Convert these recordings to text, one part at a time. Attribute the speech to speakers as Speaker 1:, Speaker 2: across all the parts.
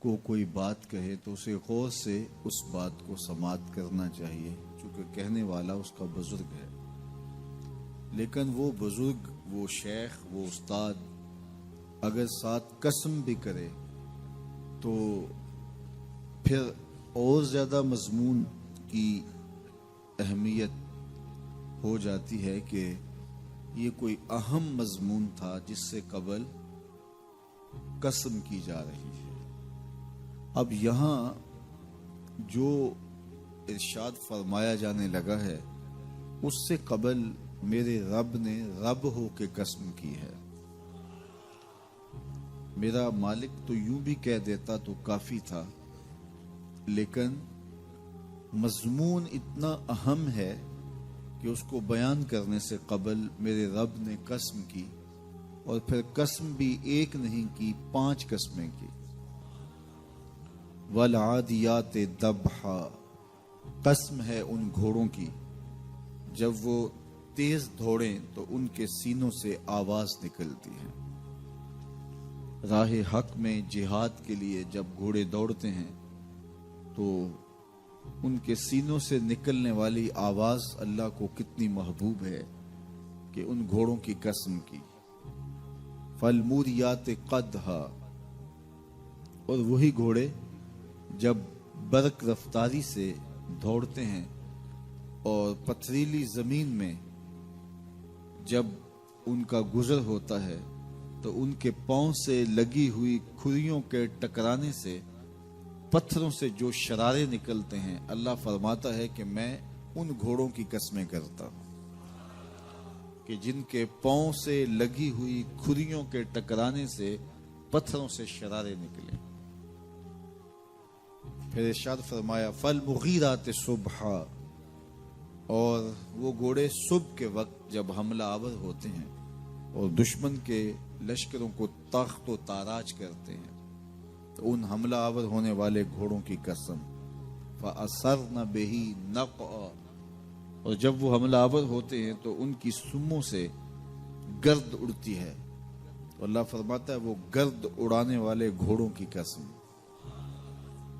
Speaker 1: کو کوئی بات کہے تو اسے غور سے اس بات کو سماعت کرنا چاہیے، چونکہ کہنے والا اس کا بزرگ ہے۔ لیکن وہ بزرگ، وہ شیخ، وہ استاد اگر ساتھ قسم بھی کرے تو پھر اور زیادہ مضمون کی اہمیت ہو جاتی ہے کہ یہ کوئی اہم مضمون تھا جس سے قبل قسم کی جا رہی ہے۔ اب یہاں جو ارشاد فرمایا جانے لگا ہے اس سے قبل میرے رب نے رب ہو کے قسم کی ہے۔ میرا مالک تو یوں بھی کہہ دیتا تو کافی تھا، لیکن مضمون اتنا اہم ہے کہ اس کو بیان کرنے سے قبل میرے رب نے قسم کی، اور پھر قسم بھی ایک نہیں کی، 5 قسمیں کی۔ والعادیات ضبحا، قسم ہے ان گھوڑوں کی جب وہ تیز دوڑیں تو ان کے سینوں سے آواز نکلتی ہے۔ راہ حق میں جہاد کے لیے جب گھوڑے دوڑتے ہیں تو ان کے سینوں سے نکلنے والی آواز اللہ کو کتنی محبوب ہے کہ ان گھوڑوں کی قسم کی۔ فالموریات قدحا، اور وہی گھوڑے جب برق رفتاری سے دوڑتے ہیں اور پتھریلی زمین میں جب ان کا گزر ہوتا ہے تو ان کے پاؤں سے لگی ہوئی کھریوں کے ٹکرانے سے پتھروں سے جو شرارے نکلتے ہیں، اللہ فرماتا ہے کہ میں ان گھوڑوں کی قسمیں کرتا ہوں کہ جن کے پاؤں سے لگی ہوئی کھریوں کے ٹکرانے سے پتھروں سے شرارے نکلے۔ پھر ارشاد فرمایا فالمغیرات صبحا، اور وہ گھوڑے صبح کے وقت جب حملہ آور ہوتے ہیں اور دشمن کے لشکروں کو تخت و تاراج کرتے ہیں تو ان حملہ آور ہونے والے گھوڑوں کی قسم۔ فَأَثَرْنَ بِهِ نَقْعًا، اور جب وہ حملہ آور ہوتے ہیں تو ان کی سموں سے گرد اڑتی ہے، تو اللہ فرماتا ہے وہ گرد اڑانے والے گھوڑوں کی قسم۔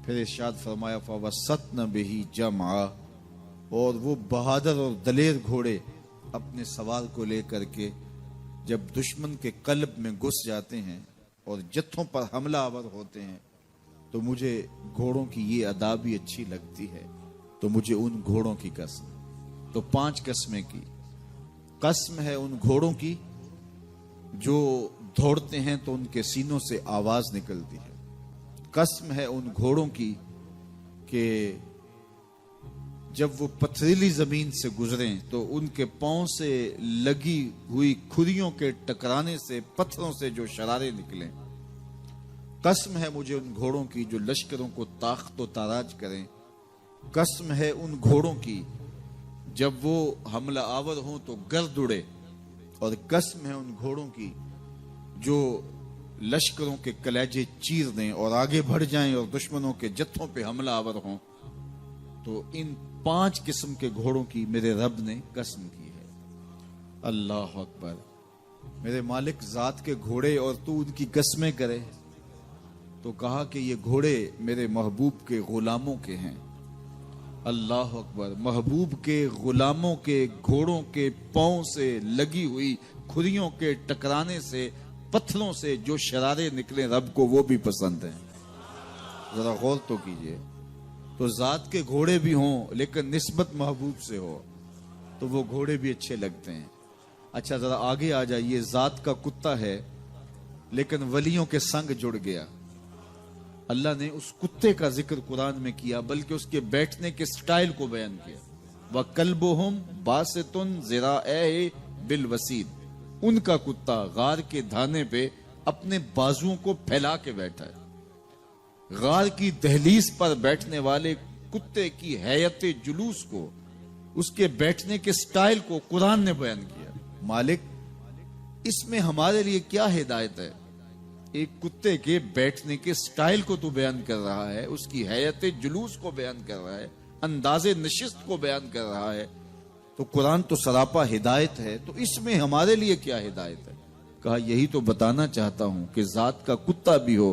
Speaker 1: پھر ارشاد فرمایا فَوَسَطْنَ بِهِ جَمْعًا، اور وہ بہادر اور دلیر گھوڑے اپنے سوار کو لے کر کے جب دشمن کے قلب میں گھس جاتے ہیں اور جتھوں پر حملہ آور ہوتے ہیں تو مجھے گھوڑوں کی یہ ادا بھی اچھی لگتی ہے، تو مجھے ان گھوڑوں کی قسم۔ تو 5 قسمیں کی۔ قسم ہے ان گھوڑوں کی جو دوڑتے ہیں تو ان کے سینوں سے آواز نکلتی ہے۔ قسم ہے ان گھوڑوں کی کہ جب وہ پتھریلی زمین سے گزریں تو ان کے پاؤں سے لگی ہوئی کھریوں کے ٹکرانے سے پتھروں سے جو شرارے نکلیں۔ قسم ہے مجھے ان گھوڑوں کی جو لشکروں کو تاخت و تاراج کریں۔ قسم ہے ان گھوڑوں کی جب وہ حملہ آور ہوں تو گرد اڑے، اور قسم ہے ان گھوڑوں کی جو لشکروں کے کلیجے چیر دیں اور آگے بڑھ جائیں اور دشمنوں کے جتھوں پہ حملہ آور ہوں۔ تو ان 5 قسم کے گھوڑوں کی میرے رب نے قسم کی ہے۔ اللہ اکبر! میرے مالک ذات کے گھوڑے اور تو ان کی قسمیں کرے، تو کہا کہ یہ گھوڑے میرے محبوب کے غلاموں کے ہیں۔ اللہ اکبر! محبوب کے غلاموں کے گھوڑوں کے پاؤں سے لگی ہوئی کھریوں کے ٹکرانے سے پتھروں سے جو شرارے نکلے رب کو وہ بھی پسند ہیں۔ ذرا غور تو کیجئے، تو ذات کے گھوڑے بھی ہوں لیکن نسبت محبوب سے ہو تو وہ گھوڑے بھی اچھے لگتے ہیں۔ اچھا ذرا آگے آ جائیے، ذات کا کتا ہے لیکن ولیوں کے سنگ جڑ گیا۔ اللہ نے اس کتے کا ذکر قرآن میں کیا، بلکہ اس کے بیٹھنے کے سٹائل کو بیان کیا۔ وَكَلْبُهُمْ بَاسِطٌ ذِرَاعَيْهِ بِالْوَسِيدِ، ان کا کتا غار کے دھانے پہ اپنے بازوؤں کو پھیلا کے بیٹھا ہے۔ غار کی دہلیز پر بیٹھنے والے کتے کی حیت جلوس کو، اس کے بیٹھنے کے سٹائل کو قرآن نے بیان کیا۔ مالک اس میں ہمارے لیے کیا ہدایت ہے؟ ایک کتے کے بیٹھنے کے سٹائل کو تو بیان کر رہا ہے، اس کی حیت جلوس کو بیان کر رہا ہے، انداز نشست کو بیان کر رہا ہے، تو قرآن تو سراپا ہدایت ہے، تو اس میں ہمارے لیے کیا ہدایت ہے؟ کہا یہی تو بتانا چاہتا ہوں کہ ذات کا کتا بھی ہو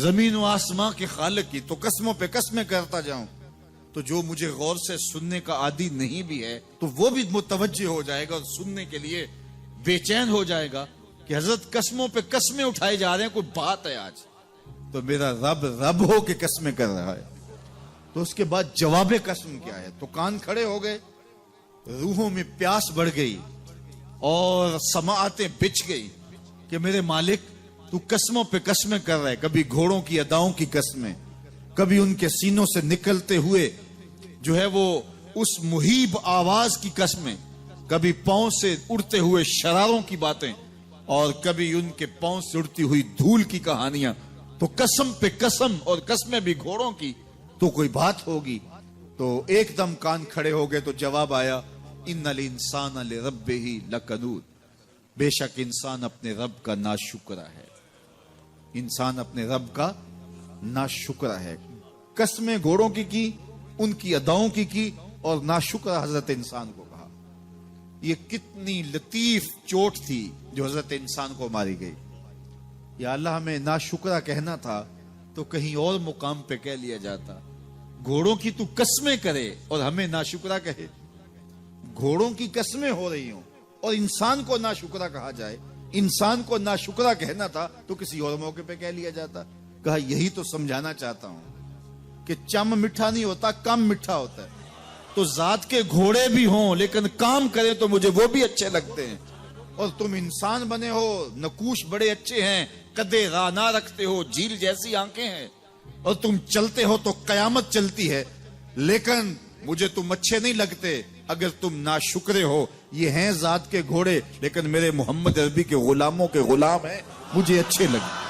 Speaker 1: زمین و آسمان کے خالق کی، تو قسموں پہ قسمیں کرتا جاؤں تو جو مجھے غور سے سننے کا عادی نہیں بھی ہے تو وہ بھی متوجہ ہو جائے گا اور سننے کے لیے بے چین ہو جائے گا کہ حضرت قسموں پہ قسمیں اٹھائے جا رہے ہیں، کوئی بات ہے آج تو میرا رب رب ہو کے قسمیں کر رہا ہے۔ تو اس کے بعد جواب قسم کیا ہے؟ تو کان کھڑے ہو گئے، روحوں میں پیاس بڑھ گئی اور سماعتیں بچھ گئی کہ میرے مالک تو قسموں پہ قسمیں کر رہا ہے، کبھی گھوڑوں کی اداؤں کی قسمیں، کبھی ان کے سینوں سے نکلتے ہوئے جو ہے وہ اس مہیب آواز کی قسمیں، کبھی پاؤں سے اڑتے ہوئے شراروں کی باتیں، اور کبھی ان کے پاؤں سے اڑتی ہوئی دھول کی کہانیاں۔ تو قسم پہ قسم، اور قسمیں بھی گھوڑوں کی، تو کوئی بات ہوگی۔ تو ایک دم کان کھڑے ہو گئے تو جواب آیا، ان الانسان لربہ لکنود، بے شک انسان اپنے رب کا ناشکرا ہے، انسان اپنے رب کا ناشکرا ہے۔ قسمیں گھوڑوں کی ان کی اداؤں کی اور ناشکرا حضرت انسان کو کہا۔ یہ کتنی لطیف چوٹ تھی جو حضرت انسان کو ماری گئی۔ یا اللہ ہمیں ناشکرا کہنا تھا تو کہیں اور مقام پہ کہہ لیا جاتا۔ گھوڑوں کی تو قسمیں کرے اور ہمیں ناشکرا کہے، گھوڑوں کی قسمیں ہو رہی ہوں اور انسان کو ناشکرا کہا جائے، انسان کو ناشکرا کہنا تھا تو کسی اور موقع پہ کہہ لیا جاتا۔ کہا یہی تو سمجھانا چاہتا ہوں کہ چم میٹھا نہیں ہوتا، کم میٹھا ہوتا ہے۔ تو ذات کے گھوڑے بھی ہوں لیکن کام کریں تو مجھے وہ بھی اچھے لگتے ہیں، اور تم انسان بنے ہو، نقوش بڑے اچھے ہیں، قدے رانا رکھتے ہو، جھیل جیسی آنکھیں ہیں، اور تم چلتے ہو تو قیامت چلتی ہے، لیکن مجھے تم اچھے نہیں لگتے اگر تم ناشکرے ہو۔ یہ ہیں ذات کے گھوڑے لیکن میرے محمد عربی کے غلاموں کے غلام ہیں، مجھے اچھے لگتے۔